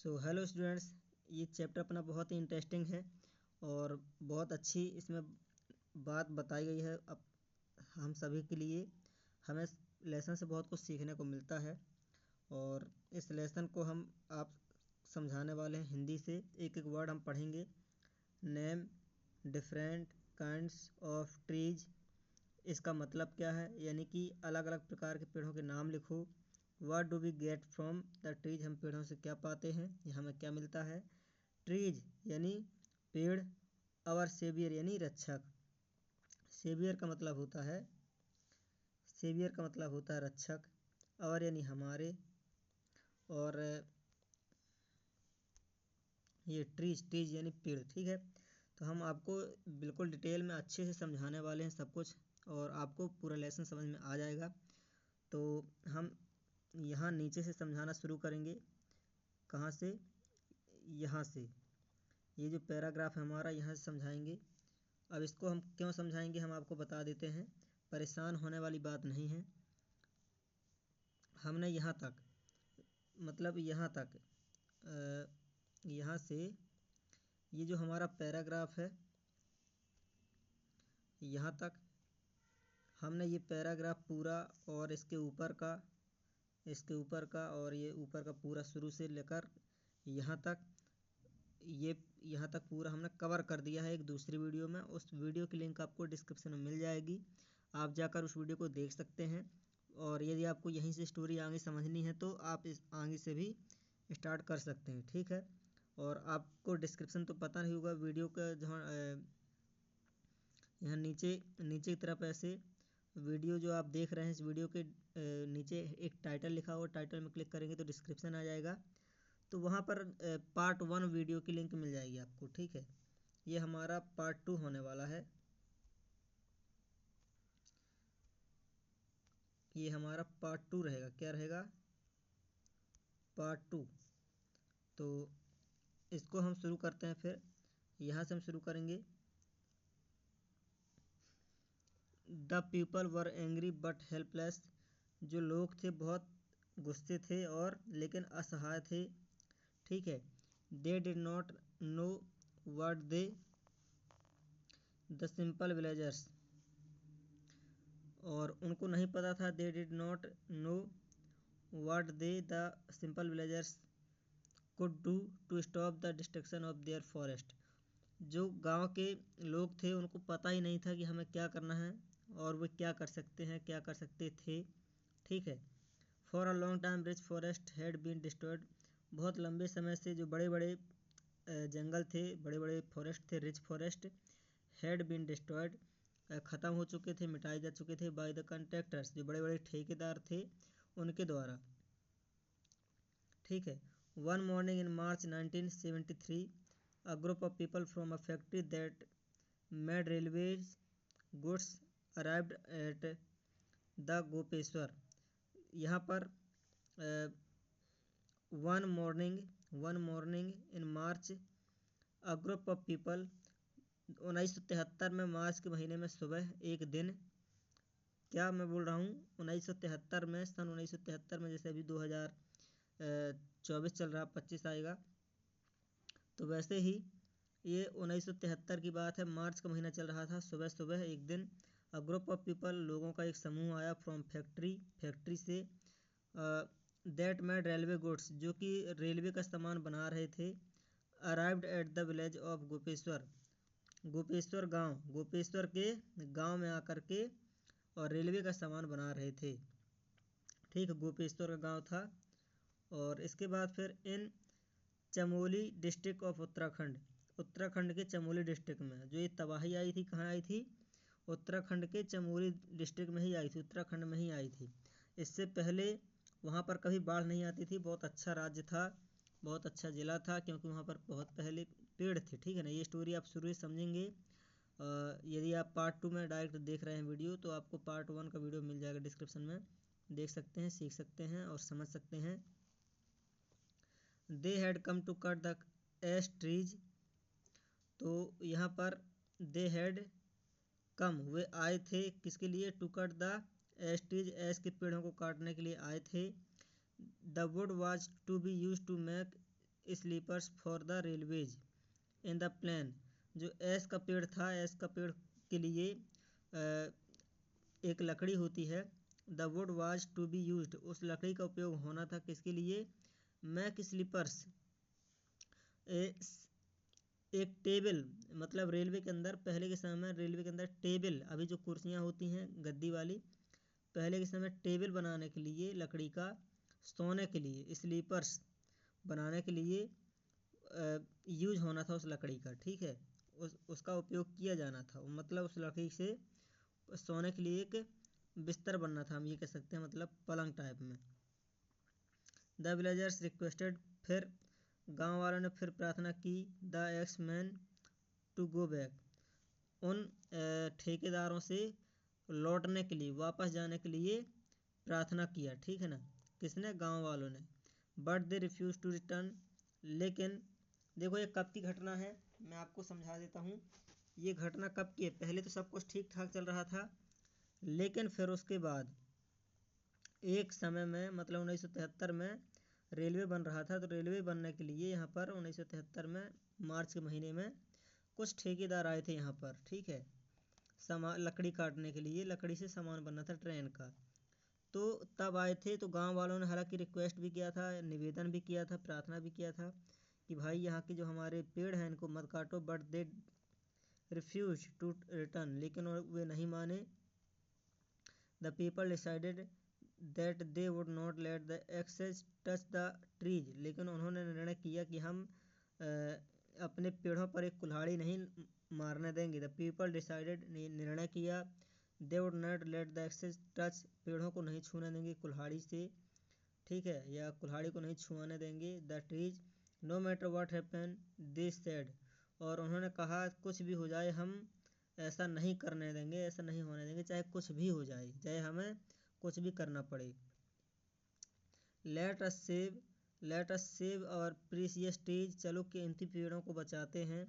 So hello students, ये chapter अपना बहुत ही इंटरेस्टिंग है और बहुत अच्छी इसमें बात बताई गई है। अब हम सभी के लिए हमें लेसन से बहुत कुछ सीखने को मिलता है और इस लेसन को हम आप समझाने वाले हैं हिंदी से। एक एक वर्ड हम पढ़ेंगे। Name different kinds of trees, इसका मतलब क्या है, यानी कि अलग अलग प्रकार के पेड़ों के नाम लिखो। What do we get from the trees, हम पेड़ों से क्या पाते हैं या हमें क्या मिलता है। ट्रीज यानी पेड़। आवर सेवियर यानी रक्षक। सेवियर का मतलब होता है रक्षक। आवर यानी हमारे। और ये ट्रीज यानी पेड़। ठीक है, तो हम आपको बिल्कुल डिटेल में अच्छे से समझाने वाले हैं सब कुछ और आपको पूरा लेसन समझ में आ जाएगा। तो हम यहाँ नीचे से समझाना शुरू करेंगे। कहाँ से? यहाँ से। ये जो पैराग्राफ है हमारा, यहाँ से समझाएंगे। अब इसको हम क्यों समझाएंगे हम आपको बता देते हैं। परेशान होने वाली बात नहीं है। हमने यहाँ तक मतलब यहाँ से ये जो हमारा पैराग्राफ है यहाँ तक हमने ये पैराग्राफ पूरा और इसके ऊपर का और ये ऊपर का पूरा शुरू से लेकर यहाँ तक पूरा हमने कवर कर दिया है एक दूसरी वीडियो में। उस वीडियो की लिंक आपको डिस्क्रिप्शन में मिल जाएगी, आप जाकर उस वीडियो को देख सकते हैं। और यदि आपको यहीं से स्टोरी आगे समझनी है तो आप इस आगे से भी स्टार्ट कर सकते हैं। ठीक है, और आपको डिस्क्रिप्शन तो पता नहीं होगा वीडियो का, जहाँ यहाँ नीचे की तरफ ऐसे वीडियो जो आप देख रहे हैं, इस वीडियो के नीचे एक टाइटल लिखा हुआ, टाइटल में क्लिक करेंगे तो डिस्क्रिप्शन आ जाएगा। तो वहाँ पर पार्ट 1 वीडियो की लिंक मिल जाएगी आपको। ठीक है, ये हमारा पार्ट 2 होने वाला है। ये हमारा पार्ट 2 रहेगा। क्या रहेगा? पार्ट 2। तो इसको हम शुरू करते हैं। फिर यहाँ से हम शुरू करेंगे। The people were angry but helpless, जो लोग थे बहुत गुस्से थे और लेकिन असहाय थे। ठीक है, they did not know what they the simple villagers, और उनको नहीं पता था। They did not know what they the simple villagers could do to stop the destruction of their forest, जो गांव के लोग थे उनको पता ही नहीं था कि हमें क्या करना है और वे क्या कर सकते थे। ठीक है, for a long time rich forest had been destroyed, बहुत लंबे समय से जो बड़े बड़े जंगल थे, बड़े बड़े फॉरेस्ट थे, rich forest, had been destroyed, ख़त्म हो चुके थे, मिटाए जा चुके थे, बाय द कॉन्ट्रैक्टर्स, जो बड़े बड़े ठेकेदार थे उनके द्वारा। ठीक है, one morning in March 1973 a group of people from a factory that made railways goods arrived at the Gopeshwar. यहाँ पर one morning in March a group of people, 1973 में मार्च के महीने में सुबह एक दिन, क्या मैं बोल रहा हूँ 1973 में, सन 1973 में, जैसे अभी 2024 चल रहा, 25 आएगा, तो वैसे ही ये 1973 की बात है। मार्च का महीना चल रहा था। सुबह सुबह एक दिन अ ग्रुप ऑफ पीपल, लोगों का एक समूह आया, फ्रॉम फैक्ट्री से, दैट मेड रेलवे गुड्स, जो कि रेलवे का सामान बना रहे थे, arrived at the village of Gopeshwar के गांव में आकर के और रेलवे का सामान बना रहे थे। ठीक है, गोपेश्वर का गांव था। और इसके बाद फिर इन चमोली डिस्ट्रिक्ट ऑफ उत्तराखंड के चमोली डिस्ट्रिक्ट में जो ये तबाही आई थी, कहाँ आई थी? उत्तराखंड के चमोली डिस्ट्रिक्ट में ही आई थी, उत्तराखंड में ही आई थी। इससे पहले वहाँ पर कभी बाढ़ नहीं आती थी। बहुत अच्छा राज्य था, बहुत अच्छा ज़िला था, क्योंकि वहाँ पर बहुत पहले पेड़ थे। ठीक है ना, ये स्टोरी आप शुरू से समझेंगे। यदि आप पार्ट 2 में डायरेक्ट देख रहे हैं वीडियो, तो आपको पार्ट 1 का वीडियो मिल जाएगा डिस्क्रिप्शन में, देख सकते हैं, सीख सकते हैं और समझ सकते हैं। They had come to cut the ash trees, तो यहाँ पर दे हैड कम, वे आए थे, किसके लिए? To cut the ash trees, ash के पेड़ों को काटने के लिए आए थे। The wood was to be use to make sleepers for the railways in the plan. जो एस का पेड़ था, एस का पेड़ के लिए एक लकड़ी होती है। The wood was to be used, उस लकड़ी का उपयोग होना था किसके लिए? Make sleepers. एक टेबल, मतलब रेलवे के अंदर, पहले के समय में रेलवे के अंदर टेबल, अभी जो कुर्सियाँ होती हैं गद्दी वाली, पहले के समय टेबल बनाने के लिए लकड़ी का, सोने के लिए, स्लीपर्स बनाने के लिए यूज होना था उस लकड़ी का। ठीक है, उसका उपयोग किया जाना था, मतलब उस लकड़ी से सोने के लिए एक बिस्तर बनना था, हम ये कह सकते हैं, मतलब पलंग टाइप में। द विलेजर्स रिक्वेस्टेड, फिर गांव वालों ने फिर प्रार्थना की, the axe man to go back, उन ठेकेदारों से लौटने के लिए, वापस जाने के लिए प्रार्थना किया। ठीक है ना, किसने? गांव वालों ने। But they refuse to return, लेकिन देखो ये कब की घटना है, मैं आपको समझा देता हूँ। ये घटना कब की है? पहले तो सब कुछ ठीक ठाक चल रहा था, लेकिन फिर उसके बाद एक समय में, मतलब 1973 में रेलवे बन रहा था। तो रेलवे बनने के लिए यहाँ पर 1973 में मार्च के महीने में कुछ ठेकेदार आए थे यहाँ पर। ठीक है, सामान लकड़ी काटने के लिए, लकड़ी से सामान बनना था ट्रेन का। तो तब आए थे, तो गांव वालों ने हालांकि रिक्वेस्ट भी किया था, निवेदन भी किया था, प्रार्थना भी किया था कि भाई यहाँ के जो हमारे पेड़ हैं इनको मत काटो। But they refuse to return, लेकिन वे नहीं माने। The people decided that they would not let the axes touch the trees, लेकिन उन्होंने निर्णय किया कि हम अपने पेड़ों पर एक कुल्हाड़ी नहीं मारने देंगे। द पीपल डिसाइडेड, निर्णय किया, they would not let the axes touch, पेड़ों को नहीं छूने देंगे कुल्हाड़ी से। ठीक है, या कुल्हाड़ी को नहीं छुआने देंगे। The trees no matter what happen they said, और उन्होंने कहा कुछ भी हो जाए हम ऐसा नहीं करने देंगे, ऐसा नहीं होने देंगे, चाहे कुछ भी हो जाए, चाहे हमें कुछ भी करना पड़े। Let us save our precious trees, चलो कीमती पेड़ों को बचाते हैं।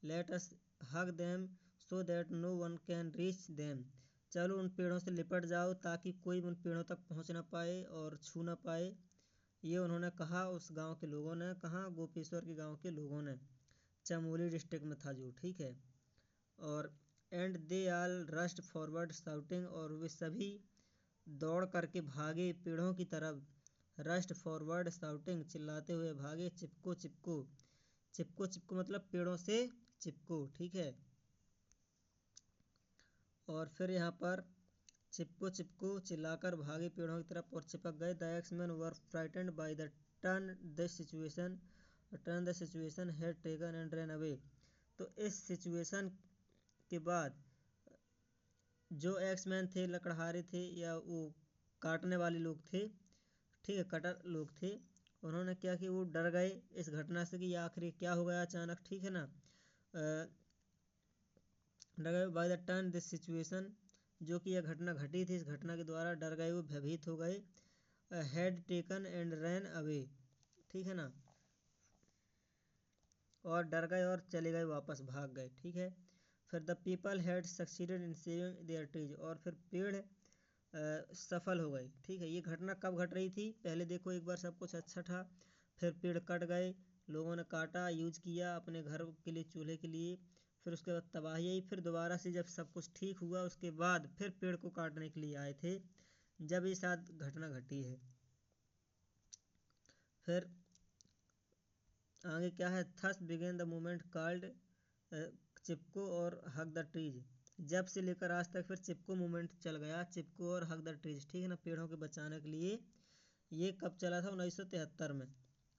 Let us hug them so that no one can reach them, चलो उन पेड़ों से लिपट जाओ ताकि कोई उन पेड़ों तक पहुंच ना पाए और छू ना पाए। ये उन्होंने कहा, उस गांव के लोगों ने कहा, गोपेश्वर के गांव के लोगों ने, चमोली डिस्ट्रिक्ट में था जो। ठीक है, और and they all rushed forward shouting, और वे सभी दौड़ करके भागे पेड़ों की तरफ। रश्ड फॉरवर्ड शाउटिंग, चिल्लाते हुए भागे। चिपको चिपको, चिपको चिपको मतलब पेड़ों से चिपको। ठीक है, और फिर यहाँ पर चिपको चिपको चिल्लाकर भागे पेड़ों की तरफ और चिपक गए। The axemen were frightened by the turn the situation had taken and run away. तो इस सिचुएशन के बाद जो एक्समैन थे, लकड़हारे थे, या वो काटने वाले लोग थे, ठीक है, कटर लोग थे, उन्होंने क्या कि वो डर गए इस घटना से कि आखिर क्या हो गया अचानक। ठीक है ना, डर गए bye the turn this situation, जो कि यह घटना घटी थी, इस घटना के द्वारा डर गए, वो भयभीत हो गए। Had taken and ran away, ठीक है ना, और डर गए और चले गए, वापस भाग गए। ठीक है, फिर the people had succeeded in saving their trees, और फिर पेड़ सफल हो गए। ठीक है, ये घटना कब घट रही थी? पहले देखो एक बार सब कुछ अच्छा था, फिर पेड़ कट गए, लोगों ने काटा, यूज किया अपने घर के लिए, चूल्हे के लिए, फिर उसके बाद तबाही आई। फिर दोबारा से जब सब कुछ ठीक हुआ उसके बाद फिर पेड़ को काटने के लिए आए थे, जब ये साथ घटना घटी है। फिर आगे क्या है? Thus began the movement called Chipko और हग द ट्रीज, जब से लेकर आज तक फिर चिपको मूवमेंट चल गया, चिपको और हग द ट्रीज। ठीक है ना, पेड़ों के बचाने के लिए। ये कब चला था? 1973 में।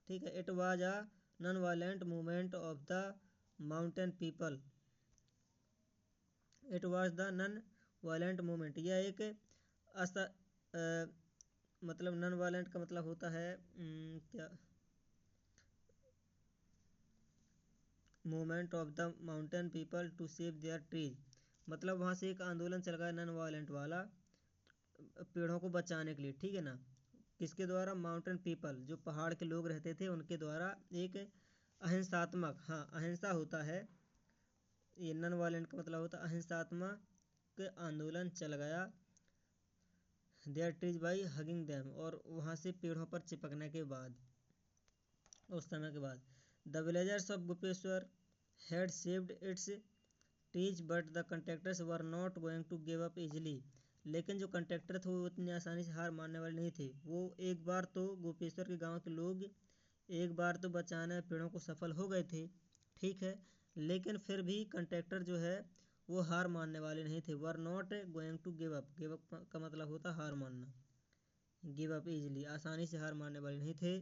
ठीक है, it was a non violent movement of the mountain people, it was the non violent movement, यह एक मतलब नॉन वायलेंट का मतलब होता है क्या? Movement of the mountain people to save their trees, मतलब वहाँ से एक आंदोलन चल गया नॉन वायलेंट वाला, पेड़ों को बचाने के लिए। ठीक है ना, किसके द्वारा? माउंटेन पीपल, जो पहाड़ के लोग रहते थे उनके द्वारा एक अहिंसात्मक, हाँ अहिंसा होता है, ये नॉन वायलेंट का मतलब होता है अहिंसात्मक आंदोलन चल गया। Their trees by hugging them, और वहाँ से पेड़ों पर चिपकने के बाद। उस समय के बाद the villagers of Gopeshwar had saved its trees but the contractors were not going to give up easily. लेकिन जो कंट्रैक्टर थे वो इतनी आसानी से हार मानने वाले नहीं थे। वो एक बार तो गोपेश्वर के गांव के लोग एक बार तो बचाने में पेड़ों को सफल हो गए थे, ठीक है, लेकिन फिर भी कंट्रैक्टर जो है वो हार मानने वाले नहीं थे। Were not going to give up, give up का मतलब होता हार मानना, गिव अप इजिली, आसानी से हार मानने वाले नहीं थे।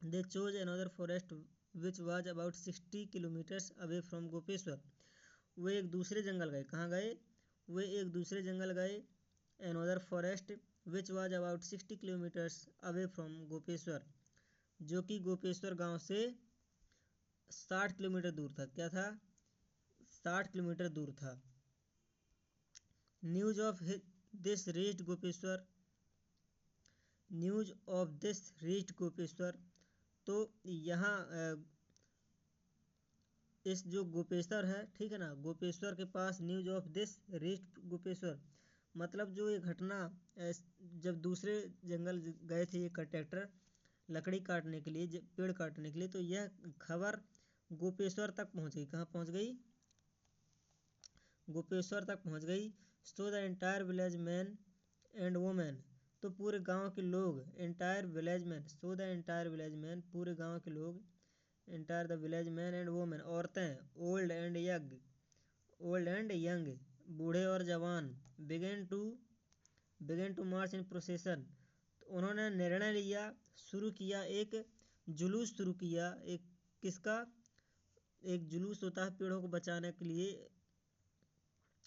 They chose another forest which was about 60 kilometres away from Gopeshwar. वे एक दूसरे जंगल गए, कहाँ गए, वे एक दूसरे जंगल गए, another forest which was about 60 kilometres away from Gopeshwar, जो कि गोपेश्वर गांव से 60 किलोमीटर दूर था। क्या था, 60 किलोमीटर दूर था। News of this reached Gopeshwar, news of this reached Gopeshwar. तो यहाँ इस जो गोपेश्वर है, ठीक है ना, गोपेश्वर के पास news of this reached Gopeshwar, मतलब जो ये घटना जब दूसरे जंगल गए थे ये कंट्रैक्टर लकड़ी काटने के लिए, पेड़ काटने के लिए, तो यह खबर गोपेश्वर तक पहुंच गई। कहाँ पहुंच गई, गोपेश्वर तक पहुंच गई। So the entire village men and women, तो पूरे गांव के लोग, entire village men, so the entire village men, पूरे गांव के लोग, entire the village men and women, औरतें, old and young, old and young, बूढ़े और जवान, began to march in procession, तो उन्होंने निर्णय लिया, शुरू किया, एक जुलूस शुरू किया। एक किसका, एक जुलूस होता है पेड़ों को बचाने के लिए,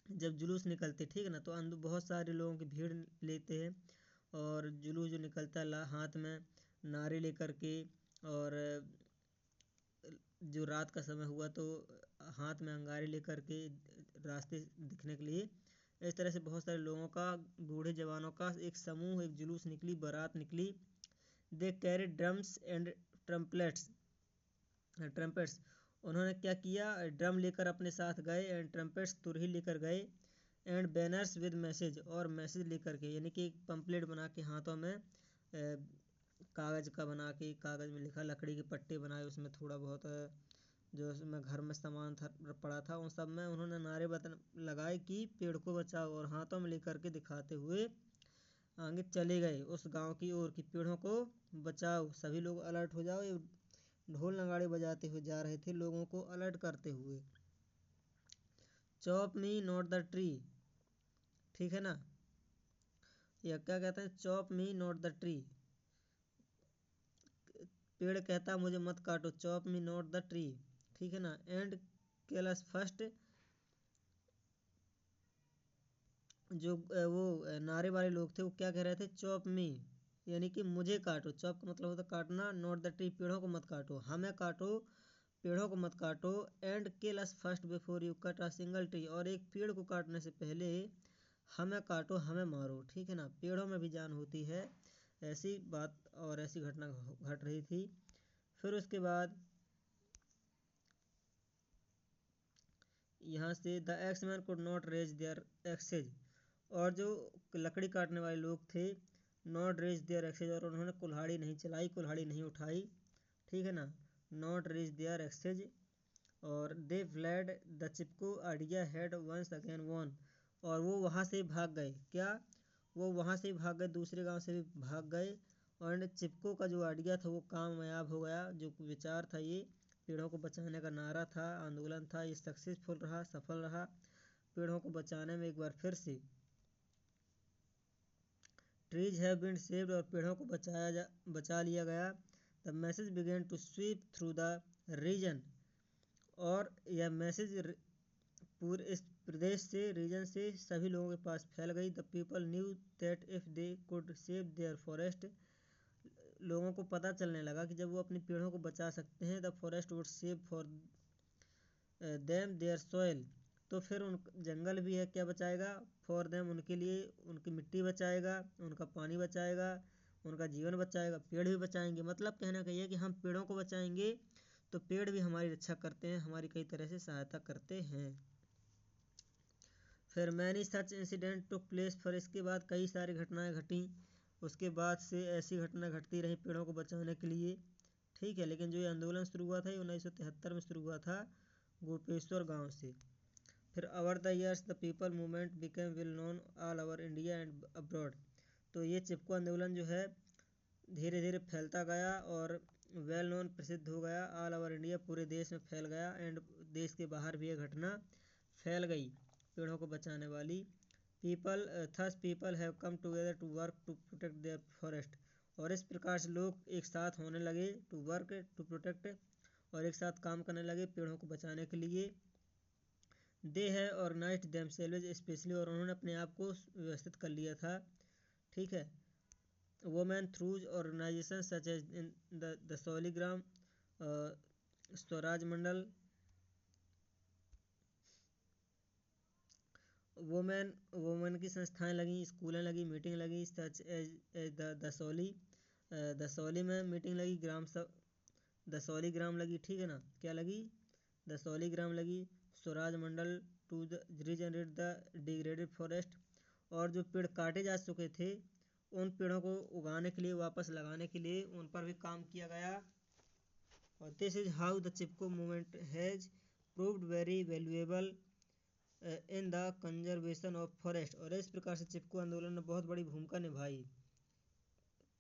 जब जुलूस निकलते, ठीक है ना, तो अंदर बहुत सारे लोगों की भीड़ लेते हैं और जुलूस जो निकलता है हाथ में नारे लेकर के, और जो रात का समय हुआ तो हाथ में अंगारे लेकर के रास्ते दिखने के लिए, इस तरह से बहुत सारे लोगों का, बूढ़े जवानों का एक समूह, एक जुलूस निकली, बारात निकली। They carry drums and trumpets, उन्होंने क्या किया, ड्रम लेकर अपने साथ गए, एंड ट्रम्पेट्स, तुरही लेकर गए, एंड बैनर्स विद मैसेज, और मैसेज लेकर के, यानी कि एक पंपलेट बना के हाथों में कागज़ का बना के, कागज़ में लिखा, लकड़ी के पट्टे बनाए, उसमें थोड़ा बहुत जो उसमें घर में सामान था पड़ा था उन सब में उन्होंने नारे लगाए कि पेड़ को बचाओ, और हाथों में लेकर के दिखाते हुए आगे चले गए उस गांव की ओर कि पेड़ों को बचाओ, सभी लोग अलर्ट हो जाओ। ये ढोल नगाड़े बजाते हुए जा रहे थे, लोगों को अलर्ट करते हुए। Chop me not the tree, ठीक है ना, या क्या कहते हैं, chop me not the tree, पेड़ कहता मुझे मत काटो, chop me not the tree, ठीक है ना, एंड किल अस फर्स्ट, जो वो नारे वाले लोग थे वो क्या कह रहे थे, चॉप मी, यानी कि मुझे काटो, चॉप का मतलब होता काटना, नॉट द ट्री, पेड़ों को मत काटो, हमें काटो, पेड़ों को मत काटो, and kill us first before you cut a single tree, और एक पेड़ को काटने से पहले हमें काटो, हमें मारो, ठीक है ना, पेड़ों में भी जान होती है। ऐसी बात और ऐसी घटना घट रही थी। फिर उसके बाद यहाँ से the axemen could not raise their axes, और जो लकड़ी काटने वाले लोग थे, नॉट रेज देयर एक्सेज, और उन्होंने कुल्हाड़ी नहीं चलाई, कुल्हाड़ी नहीं उठाई, ठीक है ना, नॉट रेज देयर एक्सेज, और they fled the Chipko idea had once again won, और वो वहाँ से भाग गए, क्या, वो वहाँ से भाग गए, दूसरे गांव से भी भाग गए, और चिपको का जो आइडिया था वो कामयाब हो गया, जो विचार था ये पेड़ों को बचाने का नारा था, आंदोलन था, ये सक्सेसफुल रहा, सफल रहा, पेड़ों को बचाने में एक बार फिर से। ट्रीज हैव बीन सेव्ड, और पेड़ों को बचा लिया गया। The message began to sweep through the region, और यह मैसेज पूरे इस प्रदेश से, रीजन से सभी लोगों के पास फैल गई। The people knew that if they could save their forest, लोगों को पता चलने लगा कि जब वो अपनी पेड़ों को बचा सकते हैं, the forest would save for them their soil, तो फिर उन जंगल भी है क्या बचाएगा, फॉर देम, उनके लिए, उनकी मिट्टी बचाएगा, उनका पानी बचाएगा, उनका जीवन बचाएगा, पेड़ भी बचाएंगे। मतलब कहना का ये कि हम पेड़ों को बचाएंगे तो पेड़ भी हमारी रक्षा करते हैं, हमारी कई तरह से सहायता करते हैं। फिर many such incident took place, फिर इसके बाद कई सारी घटनाएं घटी, उसके बाद से ऐसी घटना घटती रही पेड़ों को बचाने के लिए, ठीक है। लेकिन जो ये आंदोलन शुरू हुआ था ये 1973 में शुरू हुआ था गोपेश्वर गांव से। फिर over the years the people movement became well known all over India and abroad. तो ये चिपको आंदोलन जो है धीरे धीरे फैलता गया और वेल नोन प्रसिद्ध हो गया, ऑल ओवर इंडिया पूरे देश में फैल गया, एंड देश के बाहर भी ये घटना फैल गई पेड़ों को बचाने वाली। Thus people have come together to work to protect their forest. और इस प्रकार से लोग एक साथ होने लगे टू वर्क टू प्रोटेक्ट, और एक साथ काम करने लगे पेड़ों को बचाने के लिए। दे है ऑर्गेनाइज्ड देमसेल्व्स स्पेशली, और उन्होंने अपने आप को व्यवस्थित कर लिया था। ठीक है। Women through organisation such as in the Saligram, Swaraj Mandal, women की संस्थाएं लगी, स्कूलें लगी, मीटिंग लगी, सच एज दसौली में मीटिंग लगी, दसौली ग्राम लगी। ठीक है ना, क्या लगी? दसौली ग्राम लगी। Swaraj Mandal to regenerate the degraded forest, और जो पेड़ काटे जा चुके थे उन पेड़ों को उगाने के लिए, वापस लगाने के लिए उन पर भी काम किया गया। और this is how the Chipko movement has proved very valuable in the conservation of forest. और इस प्रकार से चिपको आंदोलन ने बहुत बड़ी भूमिका निभाई।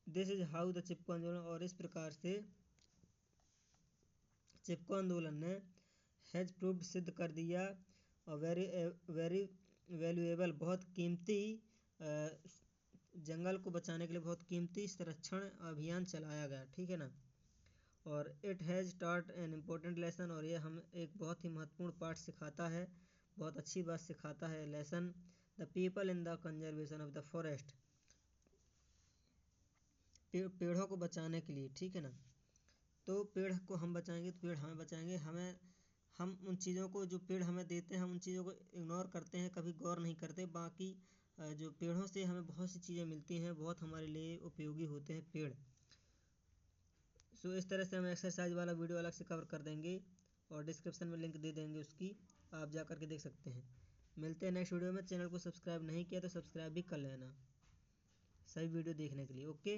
दिस इज हाउ द चिपको आंदोलन, और इस प्रकार से चिपको आंदोलन ने हैज प्रूव्ड सिद्ध कर दिया, और वेरी वैल्यूएबल बहुत कीमती, जंगल को बचाने के लिए बहुत कीमती संरक्षण अभियान चलाया गया। ठीक है ना। और it has taught an important lesson, और ये हम एक बहुत ही महत्वपूर्ण पाठ सिखाता है, बहुत अच्छी बात सिखाता है lesson. The people in the conservation of the forest, पेड़ों को बचाने के लिए। ठीक है ना। तो पेड़ को हम बचाएंगे तो पेड़ हमें बचाएंगे। हम उन चीज़ों को, जो पेड़ हमें देते हैं, हम उन चीज़ों को इग्नोर करते हैं, कभी गौर नहीं करते। बाकी जो पेड़ों से हमें बहुत सी चीज़ें मिलती हैं, बहुत हमारे लिए उपयोगी होते हैं पेड़। सो इस तरह से हम एक्सरसाइज वाला वीडियो अलग से कवर कर देंगे, और डिस्क्रिप्शन में लिंक दे देंगे उसकी, आप जा कर के देख सकते हैं। मिलते हैं नेक्स्ट वीडियो में। चैनल को सब्सक्राइब नहीं किया तो सब्सक्राइब भी कर लेना सभी वीडियो देखने के लिए। ओके।